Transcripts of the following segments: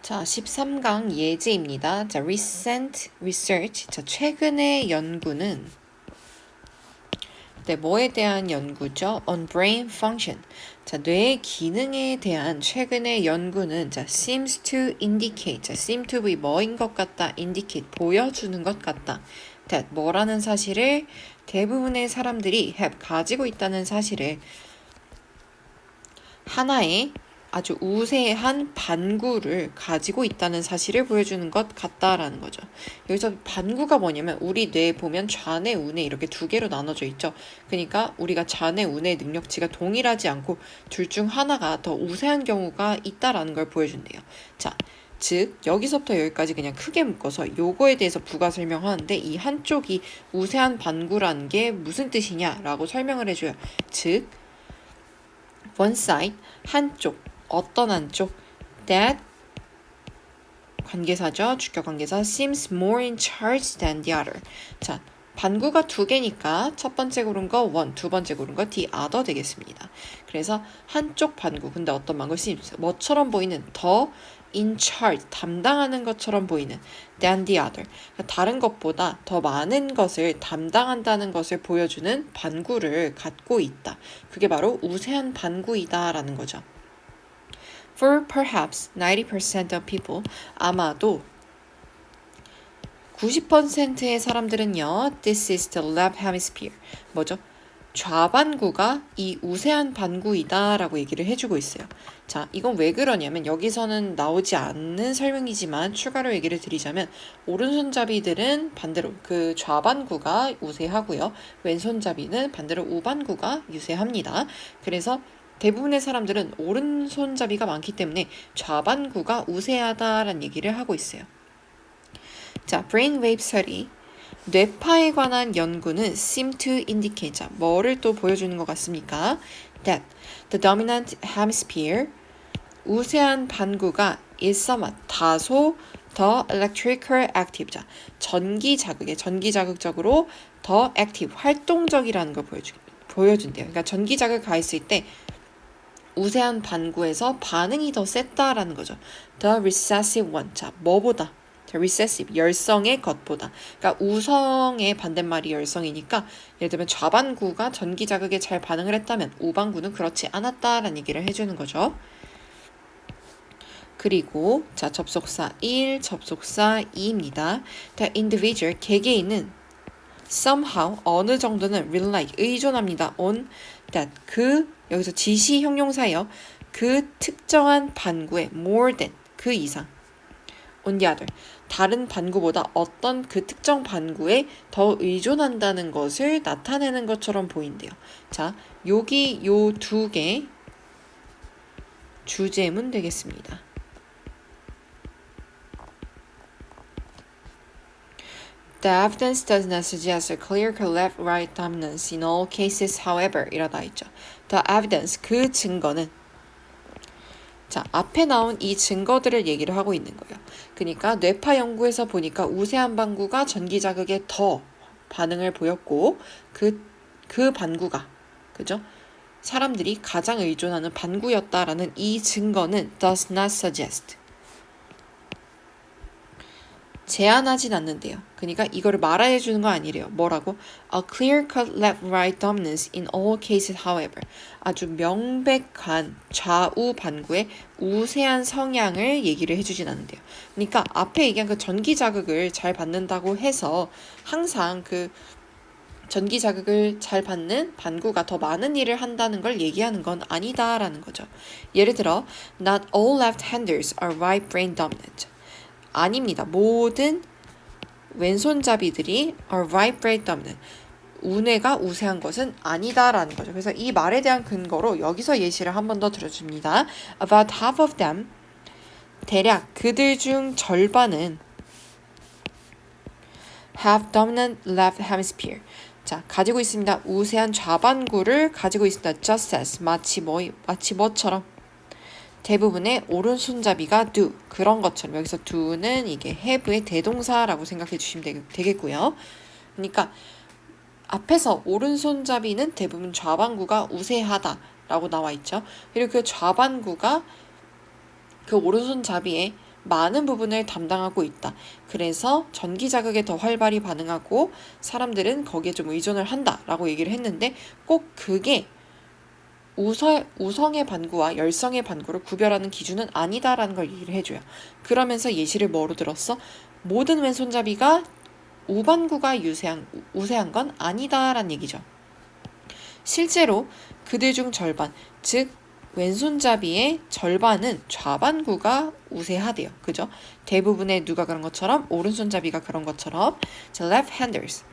자, 13강 예제입니다. 자, recent research. 자, 최근의 연구는 뭐에 대한 연구죠? On brain function. 자, 뇌의 기능에 대한 최근의 연구는 seems to indicate. 자, seem to be 뭐인 것 같다. indicate 보여주는 것 같다. that 뭐라는 사실을 대부분의 사람들이 have 가지고 있다는 사실을 하나의 아주 우세한 반구를 가지고 있다는 사실을 보여주는 것 같다라는 거죠. 여기서 반구가 뭐냐면 우리 뇌에 보면 좌뇌, 우뇌 이렇게 두 개로 나눠져 있죠. 그러니까 우리가 좌뇌, 우뇌 능력치가 동일하지 않고 둘 중 하나가 더 우세한 경우가 있다라는 걸 보여준대요. 자, 즉 여기서부터 여기까지 그냥 크게 묶어서 요거에 대해서 부가 설명하는데 이 한쪽이 우세한 반구라는 게 무슨 뜻이냐라고 설명을 해줘요. 즉 one side, 한쪽, 어떤 한쪽, that 관계사죠. 주격 관계사 seems more in charge than the other. 자, 반구가 두 개니까 첫 번째 고른 거 one, 두 번째 고른 거 the other 되겠습니다. 그래서 한쪽 반구, 근데 어떤 반구 seems 뭐처럼 보이는 더 in charge, 담당하는 것처럼 보이는 than the other. 그러니까 다른 것보다 더 많은 것을 담당한다는 것을 보여주는 반구를 갖고 있다. 그게 바로 우세한 반구이다라는 거죠. For perhaps 90% of people, 아마도 90%의 사람들은요, this is the left hemisphere. 뭐죠? 좌반구가 이 우세한 반구이다 라고 얘기를 해주고 있어요. 자, 이건 왜 그러냐면 여기서는 나오지 않는 설명이지만 추가로 얘기를 드리자면 오른손잡이들은 반대로 그 좌반구가 우세하고요. 왼손잡이는 반대로 우반구가 유세합니다. 그래서 대부분의 사람들은 오른손잡이가 많기 때문에 좌반구가 우세하다라는 얘기를 하고 있어요. 자, brainwave study. 뇌파에 관한 연구는 seem to indicate. 자, 뭐를 또 보여주는 것 같습니까? That the dominant hemisphere, 우세한 반구가 is somewhat, 다소 더 electrical active. 자, 전기 자극적으로 더 active, 활동적이라는 걸 보여준대요. 그러니까 전기 자극 가했을 때 우세한 반구에서 반응이 더 셌다라는 거죠. The recessive one. 자, 뭐보다? recessive, 열성의 것보다. 그러니까 우성의 반대말이 열성이니까 예를 들면 좌반구가 전기 자극에 잘 반응을 했다면 우반구는 그렇지 않았다라는 얘기를 해주는 거죠. 그리고 자, 접속사 1, 접속사 2입니다. The individual, 개개인은 somehow, 어느 정도는 rely, 의존합니다. on that, 여기서 지시 형용사예요. 그 특정한 반구에 more than, 그 이상. on the other, 다른 반구보다 어떤 그 특정 반구에 더 의존한다는 것을 나타내는 것처럼 보인대요. 자, 여기 요 두 개 주제문 되겠습니다. The evidence does not suggest a clear-cut left-right dominance in all cases, however, 이라다 있죠. The evidence, 그 증거는 자, 앞에 나온 이 증거들을 얘기를 하고 있는 거예요. 그러니까 뇌파 연구에서 보니까 우세한 반구가 전기 자극에 더 반응을 보였고 그 반구가 그죠? 사람들이 가장 의존하는 반구였다라는 이 증거는 does not suggest. 제한하진 않는데요. 그러니까 이거를 말해 주는 거 아니래요. 뭐라고? A clear-cut left-right dominance in all cases, however. 아주 명백한 좌우 반구의 우세한 성향을 얘기를 해주진 않는데요. 그러니까 앞에 얘기한 그 전기 자극을 잘 받는다고 해서 항상 그 전기 자극을 잘 받는 반구가 더 많은 일을 한다는 걸 얘기하는 건 아니다라는 거죠. 예를 들어, not all left-handers are right brain dominant. 아닙니다. 모든 왼손잡이들이 are right brain dominant. 우뇌가 우세한 것은 아니다라는 거죠. 그래서 이 말에 대한 근거로 여기서 예시를 한 번 더 들어줍니다. About half of them, 대략 그들 중 절반은 have dominant left hemisphere. 자, 가지고 있습니다. 우세한 좌반구를 가지고 있습니다. Just as, 마치 뭐처럼. 대부분의 오른손잡이가 do, 그런 것처럼. 여기서 do는 이게 have의 대동사라고 생각해 주시면 되겠고요. 그러니까 앞에서 오른손잡이는 대부분 좌반구가 우세하다라고 나와 있죠. 그리고 그 좌반구가 그 오른손잡이의 많은 부분을 담당하고 있다. 그래서 전기 자극에 더 활발히 반응하고 사람들은 거기에 좀 의존을 한다라고 얘기를 했는데 꼭 그게 우성의 반구와 열성의 반구를 구별하는 기준은 아니다라는 걸 얘기를 해줘요. 그러면서 예시를 뭐로 들었어? 모든 왼손잡이가 우반구가 우세한 건 아니다라는 얘기죠. 실제로 그들 중 절반, 즉 왼손잡이의 절반은 좌반구가 우세하대요. 그죠? 대부분의 누가 그런 것처럼 오른손잡이가 그런 것처럼 자, left-handers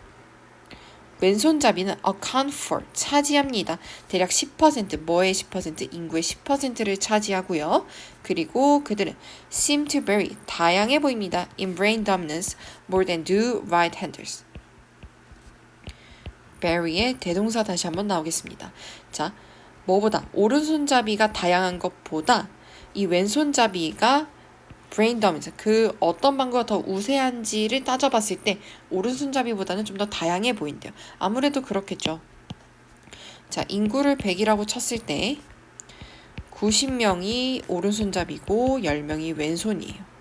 왼손잡이는 account for 차지합니다. 대략 10% 뭐의 10% 인구의 10%를 차지하고요. 그리고 그들은 seem to vary 다양해 보입니다. in brain dominance more than do right-handers. vary의 대동사 다시 한번 나오겠습니다. 자, 뭐보다 오른손잡이가 다양한 것보다 이 왼손잡이가 brain dominance 그 어떤 방구가 더 우세한지를 따져봤을 때 오른손잡이보다는 좀 더 다양해 보인대요. 아무래도 그렇겠죠. 자, 인구를 100이라고 쳤을 때 90명이 오른손잡이고 10명이 왼손이에요.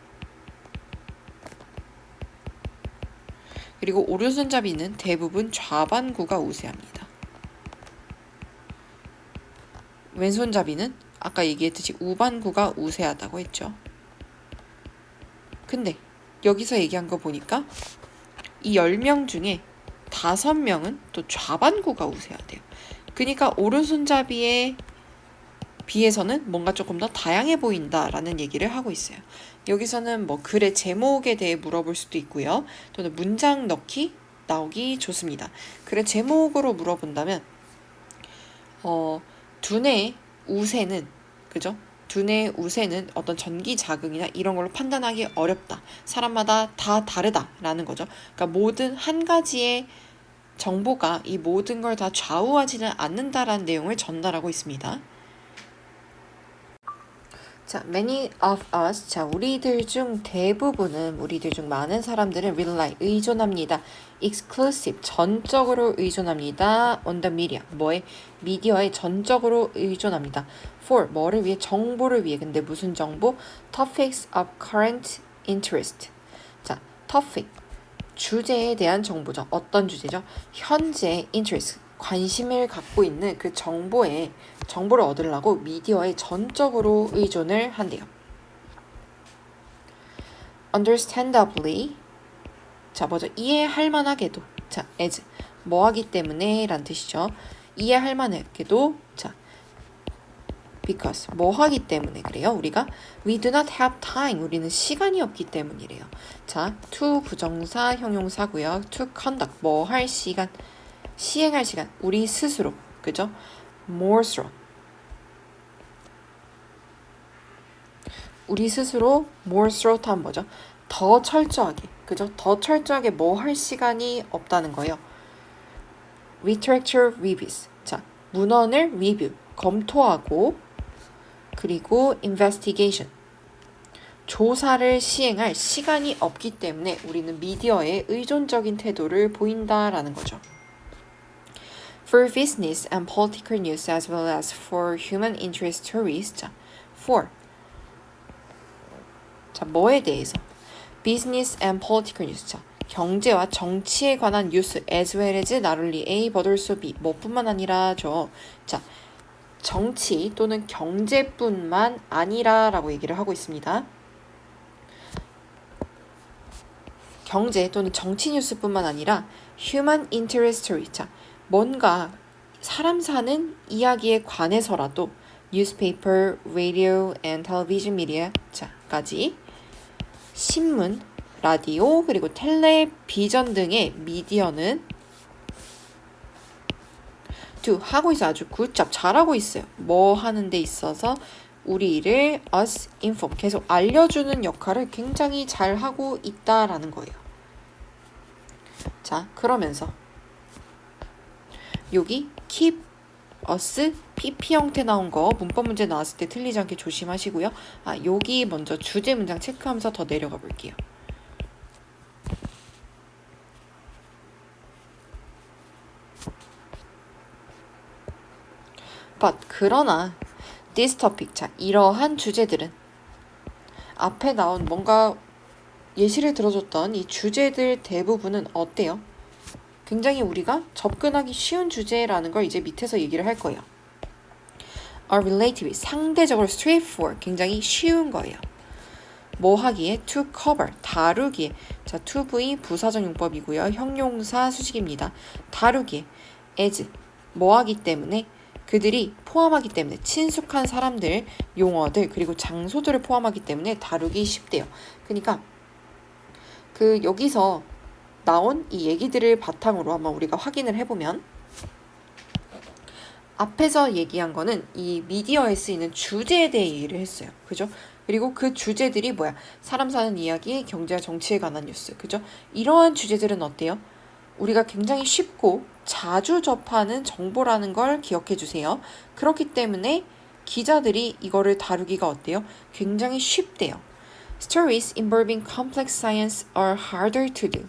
그리고 오른손잡이는 대부분 좌반구가 우세합니다. 왼손잡이는 아까 얘기했듯이 우반구가 우세하다고 했죠. 근데 여기서 얘기한 거 보니까 이 10명 중에 5명은 또 좌반구가 우세하대요. 그러니까 오른손잡이에 비해서는 뭔가 조금 더 다양해 보인다라는 얘기를 하고 있어요. 여기서는 뭐 글의 제목에 대해 물어볼 수도 있고요. 또는 문장 나오기 좋습니다. 글의 제목으로 물어본다면 두뇌의 우세는 그죠? 두뇌의 우세는 어떤 전기 자극이나 이런 걸로 판단하기 어렵다. 사람마다 다 다르다라는 거죠. 그러니까 모든 한 가지의 정보가 이 모든 걸 다 좌우하지는 않는다라는 내용을 전달하고 있습니다. 자, many of us, 자, 우리들 중 많은 사람들은 rely, 의존합니다. exclusive, 전적으로 의존합니다. on the media, 미디어에 전적으로 의존합니다. for, 뭐를 위해? 정보를 위해. 근데 무슨 정보? topics of current interest. 자, topic, 주제에 대한 정보죠. 어떤 주제죠? 현재 interest, 관심을 갖고 있는 그 정보를 얻으려고 미디어에 전적으로 의존을 한대요. understandably, 자, 먼저 이해할 만하게도, 자, as, 뭐 하기 때문에 라는 뜻이죠. 이해할 만하게도, 자, because, 뭐 하기 때문에 그래요. 우리가 we do not have time, 우리는 시간이 없기 때문이래요. 자, to 부정사 형용사고요. to conduct, 뭐 할 시간, 시행할 시간, 우리 스스로, 그죠? more로, 우리 스스로 more로 하면 뭐죠? 더 철저하게, 그죠? 더 철저하게 뭐 할 시간이 없다는 거예요. literature reviews, 자, 문헌을 리뷰, 검토하고, 그리고 investigation, 조사를 시행할 시간이 없기 때문에 우리는 미디어에 의존적인 태도를 보인다라는 거죠. For business and political news as well as for human interest stories. 자, for. 자, 뭐에 대해서? Business and political news. 자, 경제와 정치에 관한 뉴스 as well as not only A but also B. 뭐뿐만 아니라죠. 자, 정치 또는 경제뿐만 아니라라고 얘기를 하고 있습니다. 경제 또는 정치 뉴스뿐만 아니라 human interest story. 자, 뭔가 사람 사는 이야기에 관해서라도 newspaper, radio, and television media 자까지 신문, 라디오, 그리고 텔레비전 등의 미디어는 하고 있어요. 아주 굿잡 잘하고 있어요. 뭐 하는 데 있어서 우리를 us inform 계속 알려주는 역할을 굉장히 잘하고 있다라는 거예요. 자, 그러면서 여기 keep us PP 형태 나온 거 문법 문제 나왔을 때 틀리지 않게 조심하시고요. 여기 먼저 주제 문장 체크하면서 더 내려가 볼게요. but 그러나 this topic, 자, 이러한 주제들은 앞에 나온 뭔가 예시를 들어줬던 이 주제들 대부분은 어때요? 굉장히 우리가 접근하기 쉬운 주제라는 걸 이제 밑에서 얘기를 할 거예요. are relatively 상대적으로 straightforward 굉장히 쉬운 거예요. 뭐 하기에? to cover 다루기에. 자, toV 부사적 용법이고요. 형용사 수식입니다. 다루기에. as 뭐 하기 때문에 그들이 포함하기 때문에 친숙한 사람들, 용어들 그리고 장소들을 포함하기 때문에 다루기 쉽대요. 그러니까 그 여기서 나온 이 얘기들을 바탕으로 한번 우리가 확인을 해보면 앞에서 얘기한 거는 이 미디어에 쓰이는 주제에 대해 얘기를 했어요. 그죠? 그리고 그 주제들이 뭐야? 사람 사는 이야기, 경제와 정치에 관한 뉴스. 그죠? 이러한 주제들은 어때요? 우리가 굉장히 쉽고 자주 접하는 정보라는 걸 기억해 주세요. 그렇기 때문에 기자들이 이거를 다루기가 어때요? 굉장히 쉽대요. Stories involving complex science are harder to do.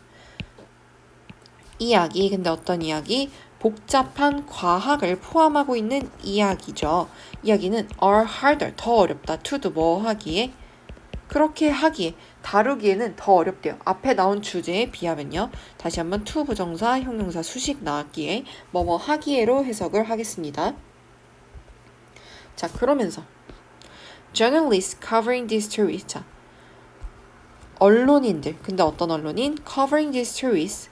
이야기, 근데 어떤 이야기? 복잡한 과학을 포함하고 있는 이야기죠. 이야기는 are harder, 더 어렵다. to도 뭐 하기에? 그렇게 하기에, 다루기에는 더 어렵대요. 앞에 나온 주제에 비하면요. 다시 한번 to 부정사, 형용사 수식 나왔기에 뭐뭐 하기에로 해석을 하겠습니다. 자, 그러면서 journalists covering these stories. 자, 언론인들, 근데 어떤 언론인? covering these stories.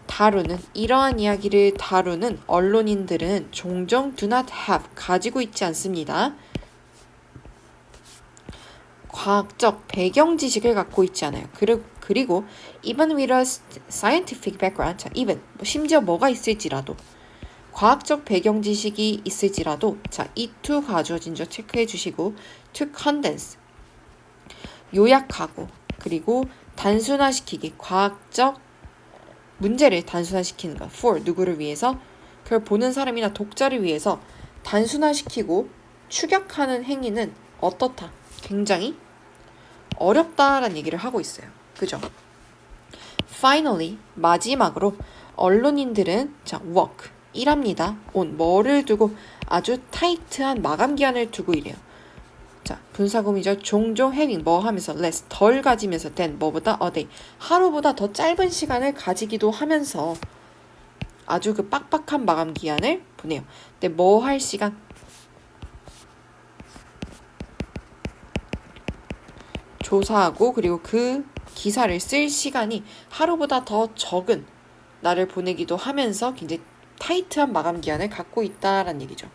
다루는 이러한 이야기를 다루는 언론인들은 종종 do not have 가지고 있지 않습니다. 과학적 배경 지식을 갖고 있지 않아요. 그리고 even with a scientific background, 자, even 심지어 뭐가 있을지라도 과학적 배경 지식이 있을지라도 자, 이 to 가주어진 줄 체크해 주시고 to condense 요약하고 그리고 단순화시키기 과학적 문제를 단순화시키는 것. for 누구를 위해서? 그걸 보는 사람이나 독자를 위해서 단순화시키고 추격하는 행위는 어떻다? 굉장히 어렵다라는 얘기를 하고 있어요. 그죠? Finally, 마지막으로 언론인들은 자, work, 일합니다. on, 뭐를 두고 아주 타이트한 마감 기한을 두고 일해요. 자, 분사구문이죠. 종종 having 뭐 하면서 less 덜 가지면서 than 뭐보다 a day 하루보다 더 짧은 시간을 가지기도 하면서 아주 그 빡빡한 마감 기한을 보내요. 근데 뭐 할 시간? 조사하고 그리고 그 기사를 쓸 시간이 하루보다 더 적은 날을 보내기도 하면서 굉장히 타이트한 마감 기한을 갖고 있다라는 얘기죠.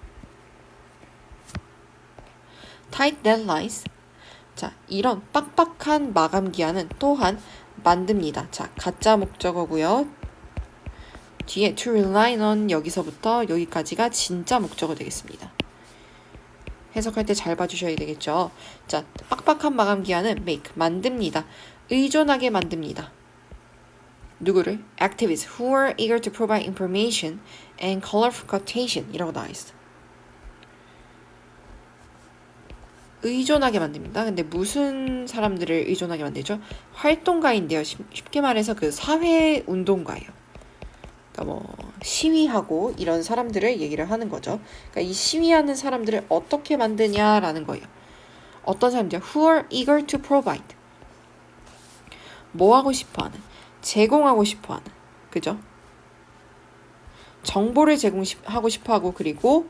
tight deadlines. 자, 이런 빡빡한 마감 기한은 또한 만듭니다. 자, 가짜 목적어고요. 뒤에 to rely on 여기서부터 여기까지가 진짜 목적어 되겠습니다. 해석할 때 잘 봐주셔야 되겠죠. 자, 빡빡한 마감 기한은 make 만듭니다. 의존하게 만듭니다. 누구를? Activists who are eager to provide information and colorful quotation 이라고 나와 있어. 의존하게 만듭니다. 근데 무슨 사람들을 의존하게 만들죠? 활동가인데요. 쉽게 말해서 그 사회 운동가예요. 그러니까 뭐 시위하고 이런 사람들을 얘기를 하는 거죠. 그러니까 이 시위하는 사람들을 어떻게 만드냐라는 거예요. 어떤 사람들? Who are eager to provide. 뭐 하고 싶어하는? 제공하고 싶어하는. 그죠? 정보를 제공하고 싶어하고 그리고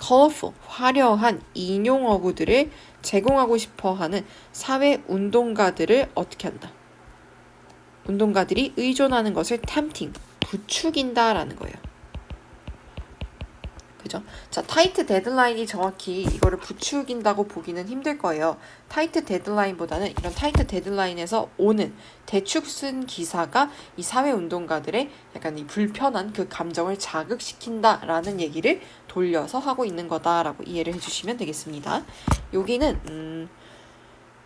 colorful, 화려한 인용어구들을 제공하고 싶어하는 사회운동가들을 어떻게 한다? 운동가들이 의존하는 것을 tempting, 부추긴다라는 거예요. 그죠? 자, 타이트 데드라인이 정확히 이거를 부추긴다고 보기는 힘들 거예요. 타이트 데드라인보다는 이런 타이트 데드라인에서 오는 대충 쓴 기사가 이 사회운동가들의 약간 이 불편한 그 감정을 자극시킨다라는 얘기를 돌려서 하고 있는 거다라고 이해를 해주시면 되겠습니다. 여기는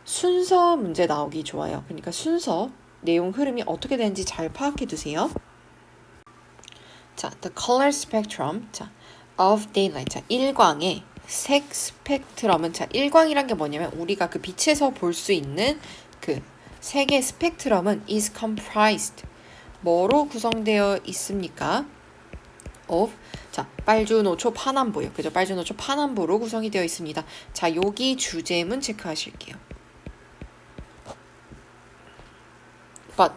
순서 문제 나오기 좋아요. 그러니까 순서, 내용 흐름이 어떻게 되는지 잘 파악해 두세요. 자, the color spectrum. 자, of daylight. 자, 일광의 색 스펙트럼은 자, 일광이란 게 뭐냐면 우리가 그 빛에서 볼 수 있는 그 색의 스펙트럼은 is comprised 뭐로 구성되어 있습니까? of 자, 빨주노초 파남보요. 그죠? 빨주노초 파남보로 구성이 되어 있습니다. 자, 여기 주제문 체크하실게요.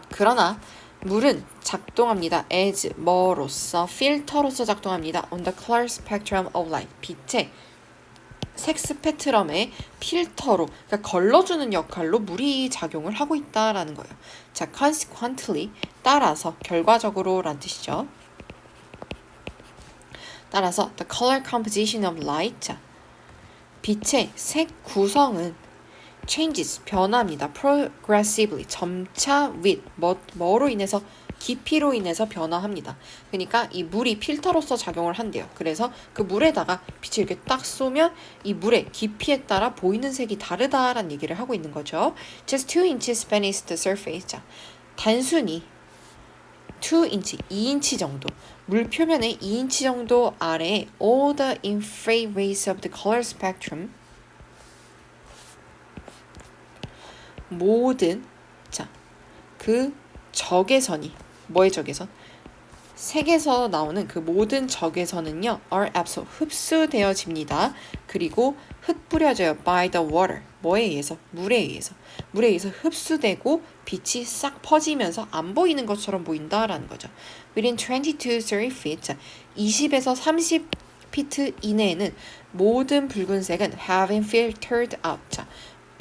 그러나 물은 작동합니다. as 뭐로서 필터로서 작동합니다. on the color spectrum of light. 빛의 색 스펙트럼의 필터로, 그러니까 걸러주는 역할로 물이 작용을 하고 있다라는 거예요. 자, consequently 따라서 결과적으로 란 뜻이죠. 따라서 the color composition of light. 자, 빛의 색 구성은 changes 변화합니다. progressively 점차 with 뭐로 인해서 깊이로 인해서 변화합니다. 그러니까 이 물이 필터로서 작용을 한대요. 그래서 그 물에다가 빛을 이렇게 딱 쏘면 이 물의 깊이에 따라 보이는 색이 다르다라는 얘기를 하고 있는 거죠. Just 2 inches beneath the surface. 자, 단순히 2인치, 2인치 정도 물 표면의 2인치 정도 아래에 all the infrared rays of the color spectrum 모든 자, 그 적외선이 뭐의 적외선? 색에서 나오는 그 모든 적외선은요 are absorbed 흡수되어집니다. 그리고 흩뿌려져요 by the water 뭐에 의해서? 물에 의해서 흡수되고 빛이 싹 퍼지면서 안 보이는 것처럼 보인다라는 거죠. Within 20 to 30 feet 자, 20에서 30피트 이내에는 모든 붉은색은 having filtered out 자,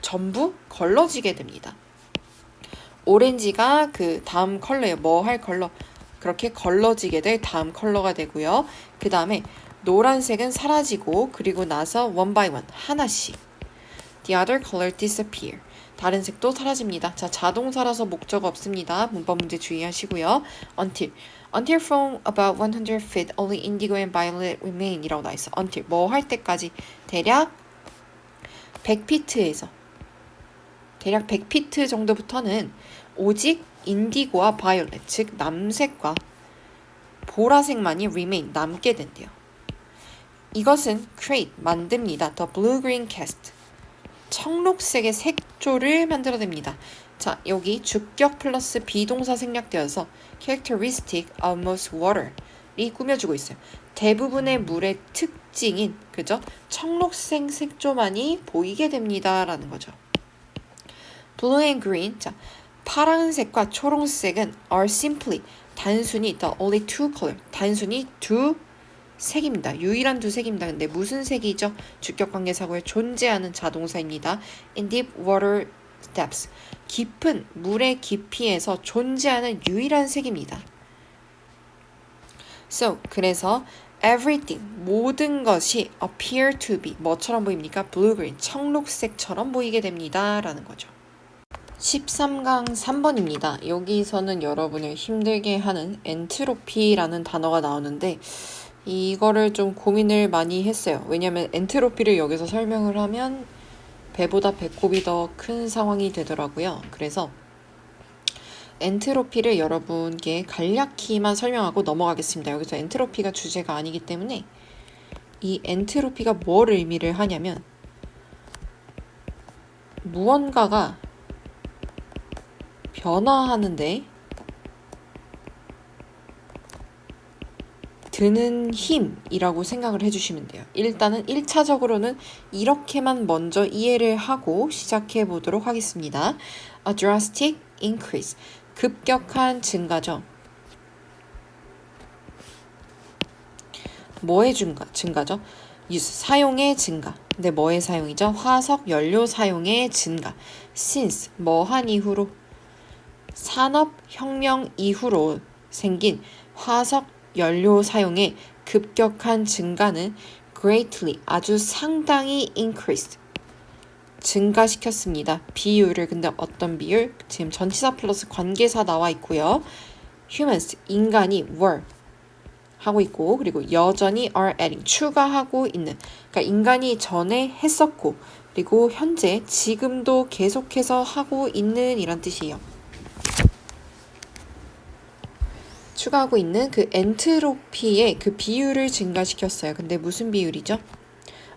전부 걸러지게 됩니다. 오렌지가 그 다음 컬러예요. 뭐 할 컬러? 그렇게 걸러지게 될 다음 컬러가 되고요. 그 다음에 노란색은 사라지고 그리고 나서 one by one 하나씩 the other color disappear 다른 색도 사라집니다. 자, 자동사라서 목적 없습니다. 문법 문제 주의하시고요. until from about 100 feet only indigo and violet remain 이라고 나와 있어. until 뭐 할 때까지 대략 100피트에서 대략 100피트 정도부터는 오직 인디고와 바이올렛, 즉 남색과 보라색만이 remain, 남게 된대요. 이것은 create, 만듭니다. The blue-green cast, 청록색의 색조를 만들어냅니다. 자, 여기 주격 플러스 비동사 생략되어서 characteristic of most water이 꾸며주고 있어요. 대부분의 물의 특징인, 그죠? 청록색 색조만이 보이게 됩니다. 라는 거죠. blue and green, 자, 파란색과 초록색은 are simply, 단순히 the only two color, 단순히 두 색입니다. 유일한 두 색입니다. 근데 무슨 색이죠? 주격관계사고에 존재하는 자동사입니다. In deep water depths, 깊은 물의 깊이에서 존재하는 유일한 색입니다. So, 그래서 everything, 모든 것이 appear to be, 뭐처럼 보입니까? blue-green, 청록색처럼 보이게 됩니다. 라는 거죠. 13강 3번입니다. 여기서는 여러분을 힘들게 하는 엔트로피라는 단어가 나오는데 이거를 좀 고민을 많이 했어요. 왜냐면 엔트로피를 여기서 설명을 하면 배보다 배꼽이 더 큰 상황이 되더라고요. 그래서 엔트로피를 여러분께 간략히만 설명하고 넘어가겠습니다. 여기서 엔트로피가 주제가 아니기 때문에 이 엔트로피가 뭘 의미를 하냐면 무언가가 변화하는데 드는 힘이라고 생각을 해주시면 돼요. 일단은 1차적으로는 이렇게만 먼저 이해를 하고 시작해 보도록 하겠습니다. A drastic increase, 급격한 증가죠. 뭐의 증가죠? use, 사용의 증가. 근데 뭐의 사용이죠? 화석 연료 사용의 증가. since, 뭐한 이후로? 산업혁명 이후로 생긴 화석 연료 사용의 급격한 증가는 greatly, 아주 상당히 increased, 증가시켰습니다. 비율을, 근데 어떤 비율? 지금 전치사 플러스 관계사 나와 있고요. humans, 인간이 were 하고 있고, 그리고 여전히 are adding, 추가하고 있는. 그러니까 인간이 전에 했었고, 그리고 현재, 지금도 계속해서 하고 있는 이란 뜻이에요. 추가하고 있는 그 엔트로피의 그 비율을 증가시켰어요. 근데 무슨 비율이죠?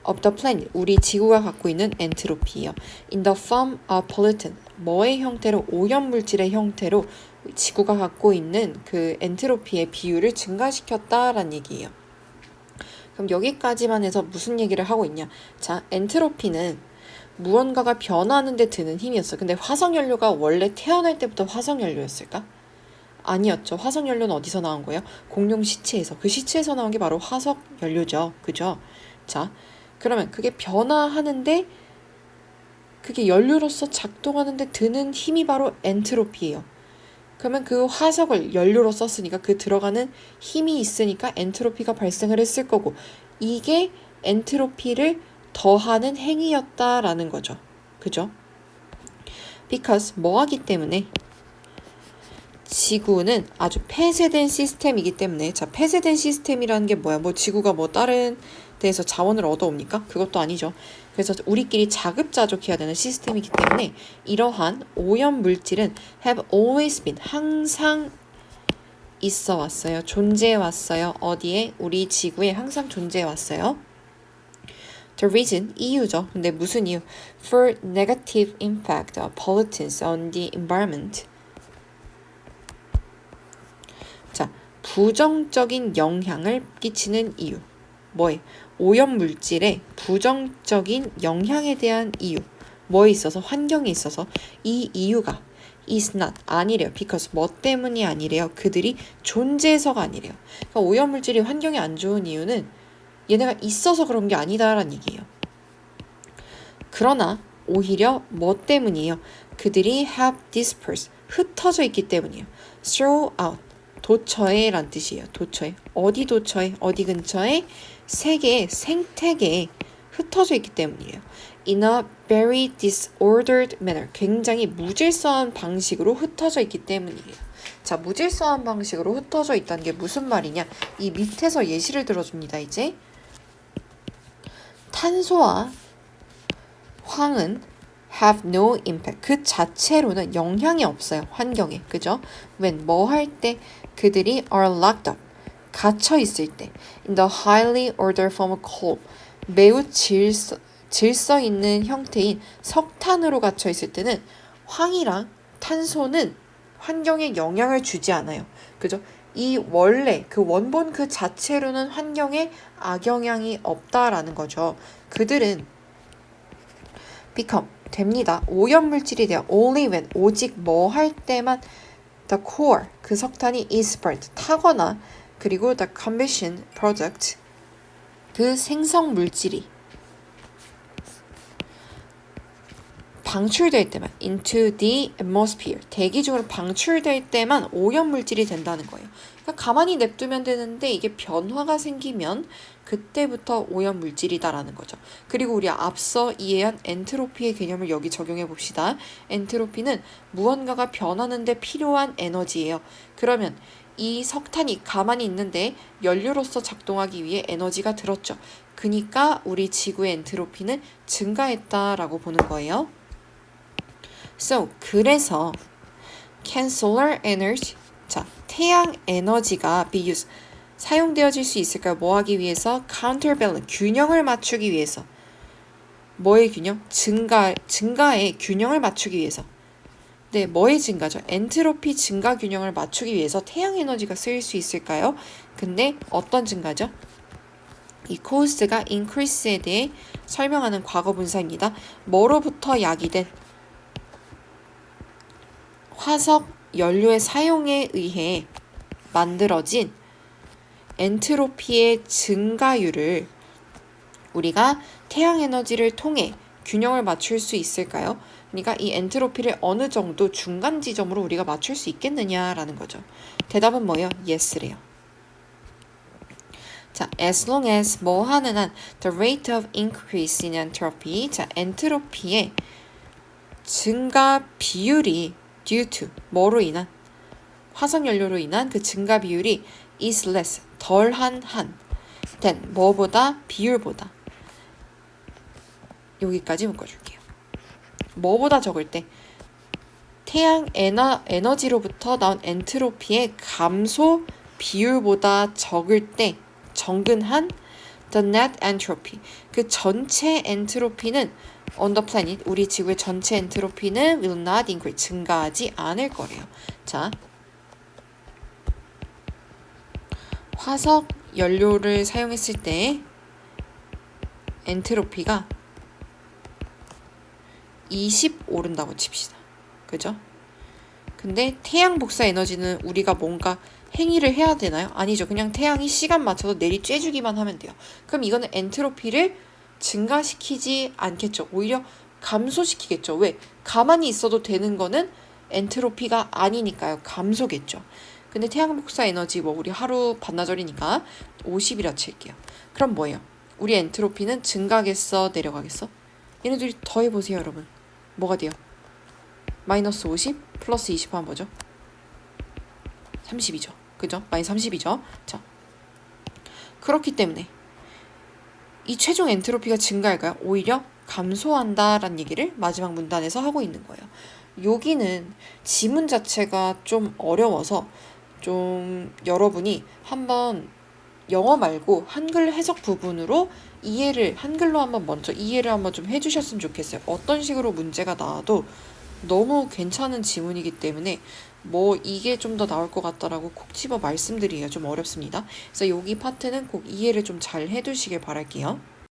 of the planet, 우리 지구가 갖고 있는 엔트로피예요. in the form of pollutant, 뭐의 형태로? 오염물질의 형태로 지구가 갖고 있는 그 엔트로피의 비율을 증가시켰다라는 얘기예요. 그럼 여기까지만 해서 무슨 얘기를 하고 있냐? 자, 엔트로피는 무언가가 변화하는 데 드는 힘이었어. 근데 화석연료가 원래 태어날 때부터 화석연료였을까? 아니었죠. 화석연료는 어디서 나온 거예요? 공룡 시체에서. 그 시체에서 나온 게 바로 화석연료죠. 그죠? 자, 그러면 그게 변화하는데 그게 연료로서 작동하는데 드는 힘이 바로 엔트로피예요. 그러면 그 화석을 연료로 썼으니까 그 들어가는 힘이 있으니까 엔트로피가 발생을 했을 거고 이게 엔트로피를 더하는 행위였다라는 거죠. 그죠? Because 뭐 하기 때문에 지구는 아주 폐쇄된 시스템이기 때문에 자 폐쇄된 시스템이라는 게 뭐야? 뭐 지구가 뭐 다른 데에서 자원을 얻어옵니까? 그것도 아니죠. 그래서 우리끼리 자급자족해야 되는 시스템이기 때문에 이러한 오염 물질은 have always been 항상 있어 왔어요. 존재해 왔어요. 어디에? 우리 지구에 항상 존재해 왔어요. The reason, 이유죠. 근데 무슨 이유? For negative impact of pollutants on the environment. 자, 부정적인 영향을 끼치는 이유. 뭐에? 오염 물질의 부정적인 영향에 대한 이유. 뭐에 있어서? 환경에 있어서. 이 이유가 is not, 아니래요. because 뭐 때문이 아니래요. 그들이 존재해서가 아니래요. 그러니까 오염 물질이 환경에 안 좋은 이유는 얘네가 있어서 그런 게 아니다라는 얘기예요. 그러나 오히려 뭐 때문이에요? 그들이 have dispersed, 흩어져 있기 때문이에요. throughout, 도처에 란 뜻이에요. 도처에. 어디 도처에? 어디 근처에? 세계의 생태계에 흩어져 있기 때문이에요. In a very disordered manner, 굉장히 무질서한 방식으로 흩어져 있기 때문이에요. 자, 무질서한 방식으로 흩어져 있다는 게 무슨 말이냐? 이 밑에서 예시를 들어줍니다. 이제 탄소와 황은 have no impact. 그 자체로는 영향이 없어요. 환경에. 그죠? when 뭐 할 때 그들이 are locked up. 갇혀 있을 때 in the highly ordered form of coal. 매우 질서 있는 형태인 석탄으로 갇혀 있을 때는 황이랑 탄소는 환경에 영향을 주지 않아요. 그죠? 이 원래 그 원본 그 자체로는 환경에 악영향이 없다라는 거죠. 그들은 become 됩니다. 오염물질이 돼요. only when 오직 뭐 할 때만 the core 그 석탄이 is burnt 타거나 그리고 the combustion product 그 생성 물질이 방출될 때만 into the atmosphere 대기 중으로 방출될 때만 오염물질이 된다는 거예요. 그러니까 가만히 냅두면 되는데 이게 변화가 생기면 그때부터 오염물질이다라는 거죠. 그리고 우리 앞서 이해한 엔트로피의 개념을 여기 적용해 봅시다. 엔트로피는 무언가가 변하는데 필요한 에너지예요. 그러면 이 석탄이 가만히 있는데 연료로서 작동하기 위해 에너지가 들었죠. 그러니까 우리 지구의 엔트로피는 증가했다라고 보는 거예요. So, 그래서 can solar energy, 자, 태양 에너지가 be used, 사용되어질 수 있을까요? 뭐 하기 위해서? counterbalance, 균형을 맞추기 위해서. 뭐의 균형? 증가의 균형을 맞추기 위해서. 네, 뭐의 증가죠? 엔트로피 증가 균형을 맞추기 위해서 태양 에너지가 쓰일 수 있을까요? 근데 어떤 증가죠? 이 cause가 increase에 대해 설명하는 과거 분사입니다. 뭐로부터 야기된? 화석 연료의 사용에 의해 만들어진 엔트로피의 증가율을 우리가 태양 에너지를 통해 균형을 맞출 수 있을까요? 그러니까 이 엔트로피를 어느 정도 중간 지점으로 우리가 맞출 수 있겠느냐라는 거죠. 대답은 뭐예요? Yes래요. 자, as long as 뭐 하는 한 the rate of increase in entropy, 자, 엔트로피의 증가 비율이 due to 뭐로 인한? 화석연료로 인한 그 증가 비율이 is less, 덜한 한 than 뭐보다? 비율보다. 여기까지 묶어줄게요. 뭐보다 적을 때? 태양 에너지로부터 나온 엔트로피의 감소 비율보다 적을 때 정근한 the net entropy, 그 전체 엔트로피는 on the planet, 우리 지구의 전체 엔트로피는 will not increase, 증가하지 않을 거래요. 자, 화석 연료를 사용했을 때 엔트로피가 20 오른다고 칩시다. 그죠? 근데 태양 복사 에너지는 우리가 뭔가 행위를 해야 되나요? 아니죠. 그냥 태양이 시간 맞춰서 내리 쬐주기만 하면 돼요. 그럼 이거는 엔트로피를 증가시키지 않겠죠. 오히려 감소시키겠죠. 왜? 가만히 있어도 되는 거는 엔트로피가 아니니까요. 감소겠죠. 근데 태양 복사 에너지 뭐 우리 하루 반나절이니까 50이라 칠게요. 그럼 뭐예요? 우리 엔트로피는 증가하겠어? 내려가겠어? 얘네들이 더해보세요, 여러분. 뭐가 돼요? 마이너스 50 플러스 20 하면 뭐죠? 30이죠. 그죠? 마이너스 30이죠. 자, 그렇기 때문에 이 최종 엔트로피가 증가할까요? 오히려 감소한다라는 얘기를 마지막 문단에서 하고 있는 거예요. 여기는 지문 자체가 좀 어려워서 좀 여러분이 한번 영어 말고 한글 해석 부분으로 한글로 한번 먼저 이해를 한번 좀 해주셨으면 좋겠어요. 어떤 식으로 문제가 나와도 너무 괜찮은 지문이기 때문에 뭐 이게 좀 더 나올 것 같다라고 콕 집어 말씀드리기가 좀 어렵습니다. 그래서 여기 파트는 꼭 이해를 좀 잘 해두시길 바랄게요.